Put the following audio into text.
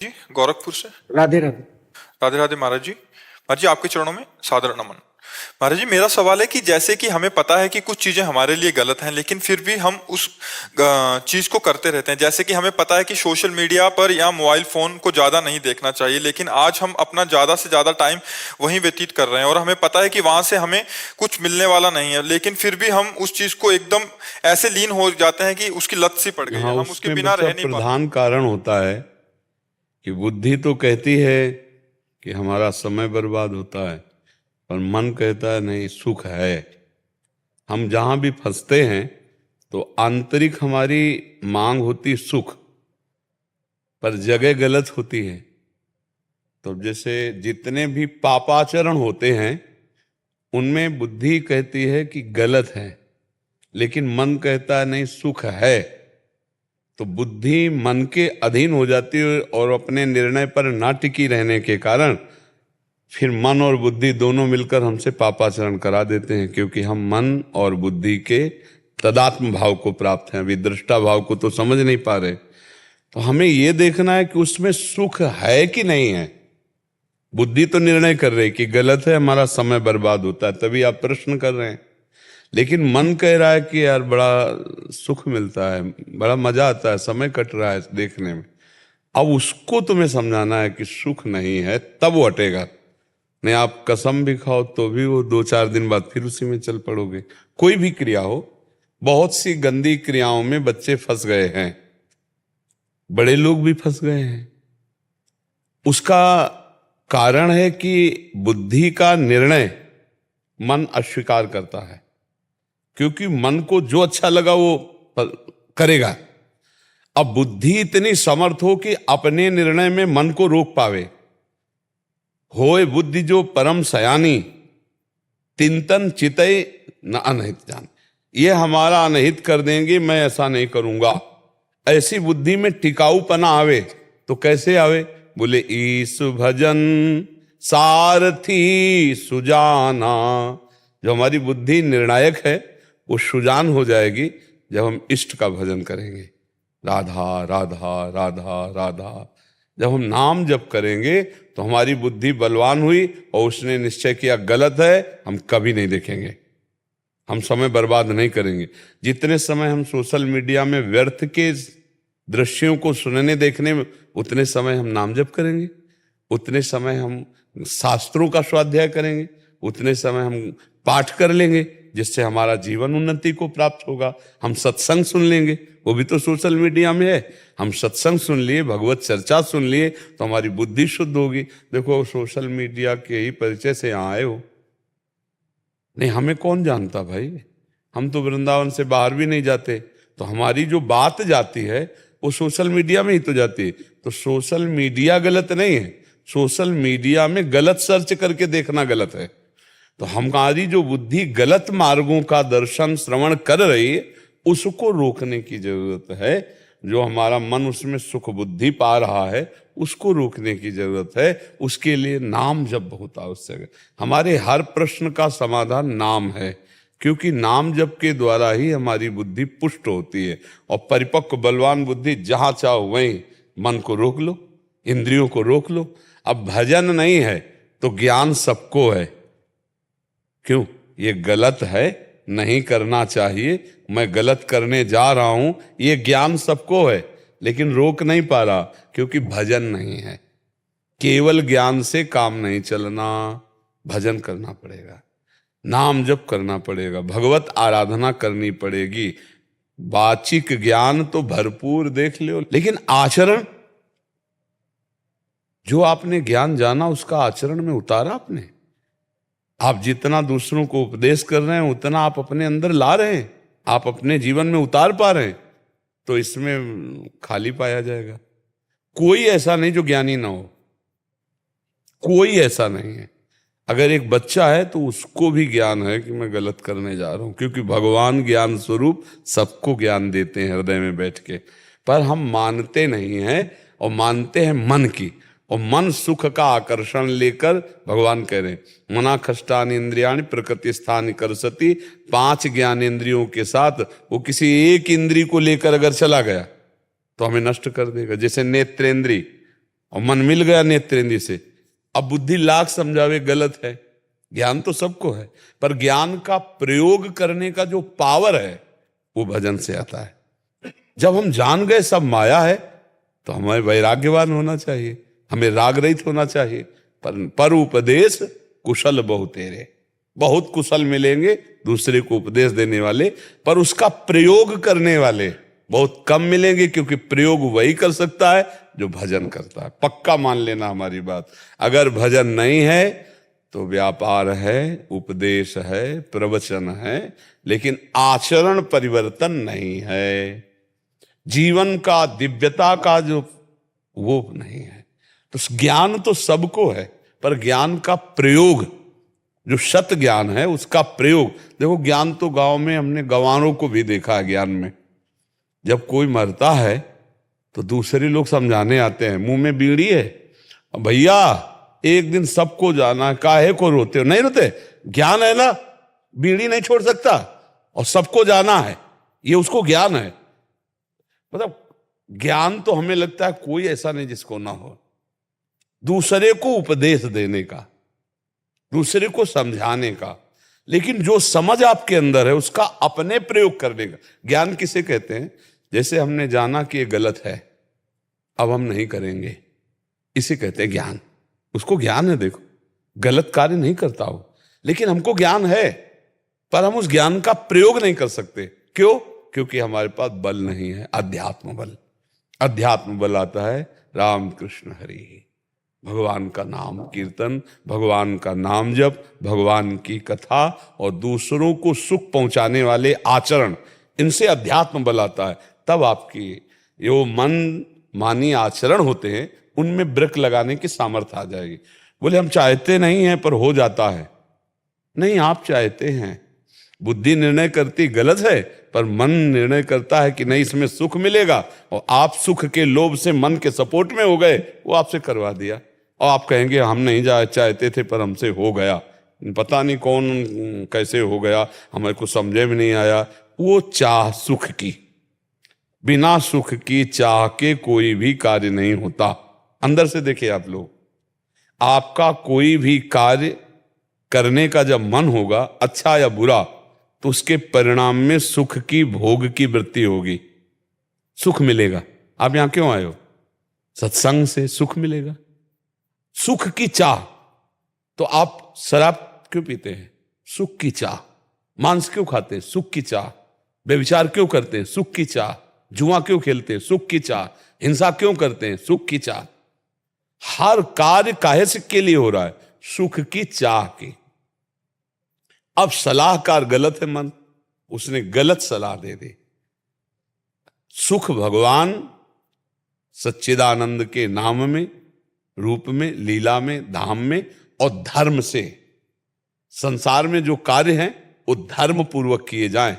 जी, गोरखपुर से। राधे राधे। राधे राधे महाराज जी। महाराज जी, आपके चरणों में सादर नमन। महाराज जी, मेरा सवाल है कि जैसे कि हमें पता है कि कुछ चीजें हमारे लिए गलत हैं, लेकिन फिर भी हम उस चीज को करते रहते हैं। जैसे कि हमें पता है कि सोशल मीडिया पर या मोबाइल फोन को ज्यादा नहीं देखना चाहिए, लेकिन आज हम अपना ज्यादा से ज्यादा टाइम वहीं व्यतीत कर रहे हैं और हमें पता है कि वहां से हमें कुछ मिलने वाला नहीं है, लेकिन फिर भी हम उस चीज को एकदम ऐसे लीन हो जाते हैं कि उसकी लत सी पड़ गई हाँ, है, हम उसके उसमें बिना बच्चा रह नहीं पाते। प्रधान कारण होता है कि बुद्धि तो कहती है कि हमारा समय बर्बाद होता है, पर मन कहता है नहीं, सुख है। हम जहां भी फंसते हैं तो आंतरिक हमारी मांग होती सुख, पर जगह गलत होती है। तो जैसे जितने भी पापाचरण होते हैं उनमें बुद्धि कहती है कि गलत है, लेकिन मन कहता है नहीं, सुख है। तो बुद्धि मन के अधीन हो जाती है और अपने निर्णय पर ना टिकी रहने के कारण फिर मन और बुद्धि दोनों मिलकर हमसे पापाचरण करा देते हैं, क्योंकि हम मन और बुद्धि के तदात्म भाव को प्राप्त हैं, अभी दृष्टा भाव को तो समझ नहीं पा रहे। तो हमें यह देखना है कि उसमें सुख है कि नहीं है। बुद्धि तो निर्णय कर रही कि गलत है, हमारा समय बर्बाद होता है, तभी आप प्रश्न कर रहे हैं। लेकिन मन कह रहा है कि यार बड़ा सुख मिलता है, बड़ा मजा आता है, समय कट रहा है देखने में। अब उसको तुम्हें समझाना है कि सुख नहीं है, तब वो हटेगा। नहीं, आप कसम भी खाओ तो भी वो 2-4 दिन बाद फिर उसी में चल पड़ोगे। कोई भी क्रिया हो, बहुत सी गंदी क्रियाओं में बच्चे फंस गए हैं, बड़े लोग भी फंस गए हैं। उसका कारण है कि बुद्धि का निर्णय मन अस्वीकार करता है, क्योंकि मन को जो अच्छा लगा वो करेगा। अब बुद्धि इतनी समर्थ हो कि अपने निर्णय में मन को रोक पावे। होए बुद्धि जो परम सयानी, तिंतन चितय न अनहित जान। ये हमारा अनहित कर देंगे, मैं ऐसा नहीं करूंगा। ऐसी बुद्धि में टिकाऊपना आवे तो कैसे आवे? बोले ईश भजन सारथी सुजाना। जो हमारी बुद्धि निर्णायक है वो सुजान हो जाएगी जब हम इष्ट का भजन करेंगे। राधा राधा राधा राधा। जब हम नाम जप करेंगे तो हमारी बुद्धि बलवान हुई और उसने निश्चय किया गलत है, हम कभी नहीं देखेंगे, हम समय बर्बाद नहीं करेंगे। जितने समय हम सोशल मीडिया में व्यर्थ के दृश्यों को सुनने देखने में, उतने समय हम नाम जप करेंगे, उतने समय हम शास्त्रों का स्वाध्याय करेंगे, उतने समय हम पाठ कर लेंगे, जिससे हमारा जीवन उन्नति को प्राप्त होगा। हम सत्संग सुन लेंगे, वो भी तो सोशल मीडिया में है। हम सत्संग सुन लिए, भगवत चर्चा सुन लिए, तो हमारी बुद्धि शुद्ध होगी। देखो, सोशल मीडिया के ही परिचय से यहाँ आए हो। नहीं, हमें कौन जानता भाई, हम तो वृंदावन से बाहर भी नहीं जाते। तो हमारी जो बात जाती है वो सोशल मीडिया में ही तो जाती है। तो सोशल मीडिया गलत नहीं है, सोशल मीडिया में गलत सर्च करके देखना गलत है। तो हमारी जो बुद्धि गलत मार्गों का दर्शन श्रवण कर रही है, उसको रोकने की जरूरत है। जो हमारा मन उसमें सुख बुद्धि पा रहा है, उसको रोकने की जरूरत है। उसके लिए नाम जप बहुत आवश्यक है। हमारे हर प्रश्न का समाधान नाम है, क्योंकि नाम जप के द्वारा ही हमारी बुद्धि पुष्ट होती है। और परिपक्व बलवान बुद्धि जहां चाहो वहीं मन को रोक लो, इंद्रियों को रोक लो। अब भजन नहीं है तो ज्ञान सबको है। क्यों? ये गलत है, नहीं करना चाहिए, मैं गलत करने जा रहा हूं, ये ज्ञान सबको है, लेकिन रोक नहीं पा रहा, क्योंकि भजन नहीं है। केवल ज्ञान से काम नहीं चलना, भजन करना पड़ेगा, नाम जप करना पड़ेगा, भगवत आराधना करनी पड़ेगी। वाचिक ज्ञान तो भरपूर देख लो, लेकिन आचरण, जो आपने ज्ञान जाना उसका आचरण में उतारा आपने। आप जितना दूसरों को उपदेश कर रहे हैं उतना आप अपने अंदर ला रहे हैं, आप अपने जीवन में उतार पा रहे हैं, तो इसमें खाली पाया जाएगा। कोई ऐसा नहीं जो ज्ञानी ना हो, कोई ऐसा नहीं है। अगर एक बच्चा है तो उसको भी ज्ञान है कि मैं गलत करने जा रहा हूं, क्योंकि भगवान ज्ञान स्वरूप सबको ज्ञान देते हैं हृदय में बैठ के। पर हम मानते नहीं हैं, और मानते हैं मन की, और मन सुख का आकर्षण लेकर, भगवान कह रहे हैं मना खष्टानि इंद्रियाणि प्रकृति स्थानि करसति। 5 ज्ञानेंद्रियों के साथ वो किसी एक इंद्री को लेकर अगर चला गया तो हमें नष्ट कर देगा। जैसे नेत्रेंद्री, और मन मिल गया नेत्रेंद्रिय से। अब बुद्धि लाख समझावे गलत है, ज्ञान तो सबको है, पर ज्ञान का प्रयोग करने का जो पावर है वो भजन से आता है। जब हम जान गए सब माया है तो हमें वैराग्यवान होना चाहिए, हमें राग रहित होना चाहिए। पर उपदेश कुशल बहु तेरे, बहुत कुशल मिलेंगे दूसरे को उपदेश देने वाले, पर उसका प्रयोग करने वाले बहुत कम मिलेंगे, क्योंकि प्रयोग वही कर सकता है जो भजन करता है। पक्का मान लेना हमारी बात। अगर भजन नहीं है तो व्यापार है, उपदेश है, प्रवचन है, लेकिन आचरण परिवर्तन नहीं है, जीवन का दिव्यता का जो वो नहीं है। तो ज्ञान तो सबको है, पर ज्ञान का प्रयोग, जो शत ज्ञान है उसका प्रयोग। देखो ज्ञान तो गांव में हमने गंवारों को भी देखा है। ज्ञान में जब कोई मरता है तो दूसरे लोग समझाने आते हैं, मुंह में बीड़ी है, भैया एक दिन सबको जाना है, काहे को रोते हो? नहीं रोते, ज्ञान है ना, बीड़ी नहीं छोड़ सकता और सबको जाना है, ये उसको ज्ञान है। मतलब ज्ञान तो हमें लगता है कोई ऐसा नहीं जिसको ना हो, दूसरे को उपदेश देने का, दूसरे को समझाने का, लेकिन जो समझ आपके अंदर है उसका अपने प्रयोग करने का। ज्ञान किसे कहते हैं? जैसे हमने जाना कि ये गलत है, अब हम नहीं करेंगे, इसे कहते हैं ज्ञान। उसको ज्ञान है, देखो गलत कार्य नहीं करता हो, लेकिन हमको ज्ञान है, पर हम उस ज्ञान का प्रयोग नहीं कर सकते। क्यों? क्योंकि हमारे पास बल नहीं है, अध्यात्म बल। अध्यात्म बल आता है राम कृष्ण हरि, भगवान का नाम कीर्तन, भगवान का नाम जप, भगवान की कथा और दूसरों को सुख पहुंचाने वाले आचरण, इनसे अध्यात्म बल आता है। तब आपकी जो मन मानी आचरण होते हैं उनमें ब्रेक लगाने की सामर्थ्य आ जाएगी। बोले हम चाहते नहीं हैं पर हो जाता है। नहीं, आप चाहते हैं, बुद्धि निर्णय करती गलत है, पर मन निर्णय करता है कि नहीं इसमें सुख मिलेगा, और आप सुख के लोभ से मन के सपोर्ट में हो गए, वो आपसे करवा दिया। और आप कहेंगे हम नहीं चाहते थे पर हमसे हो गया, पता नहीं कौन कैसे हो गया, हमें कुछ समझे में नहीं आया। वो चाह सुख की, बिना सुख की चाह के कोई भी कार्य नहीं होता। अंदर से देखिए आप लोग, आपका कोई भी कार्य करने का जब मन होगा, अच्छा या बुरा, तो उसके परिणाम में सुख की, भोग की वृत्ति होगी, सुख मिलेगा। आप यहां क्यों आए हो? सत्संग से सुख मिलेगा। सुख की चाह, तो आप शराब क्यों पीते हैं? सुख की चाह। मांस क्यों खाते हैं? सुख की चाह। व्यभिचार क्यों करते हैं? सुख की चाह। जुआ क्यों खेलते हैं? सुख की चाह। हिंसा क्यों करते हैं? सुख की चाह। हर कार्य काहे से के लिए हो रहा है? सुख की चाह की। अब सलाहकार गलत है मन, उसने गलत सलाह दे दी। सुख भगवान सच्चिदानंद के नाम में, रूप में, लीला में, धाम में और धर्म से। संसार में जो कार्य हैं वो धर्म पूर्वक किए जाएं।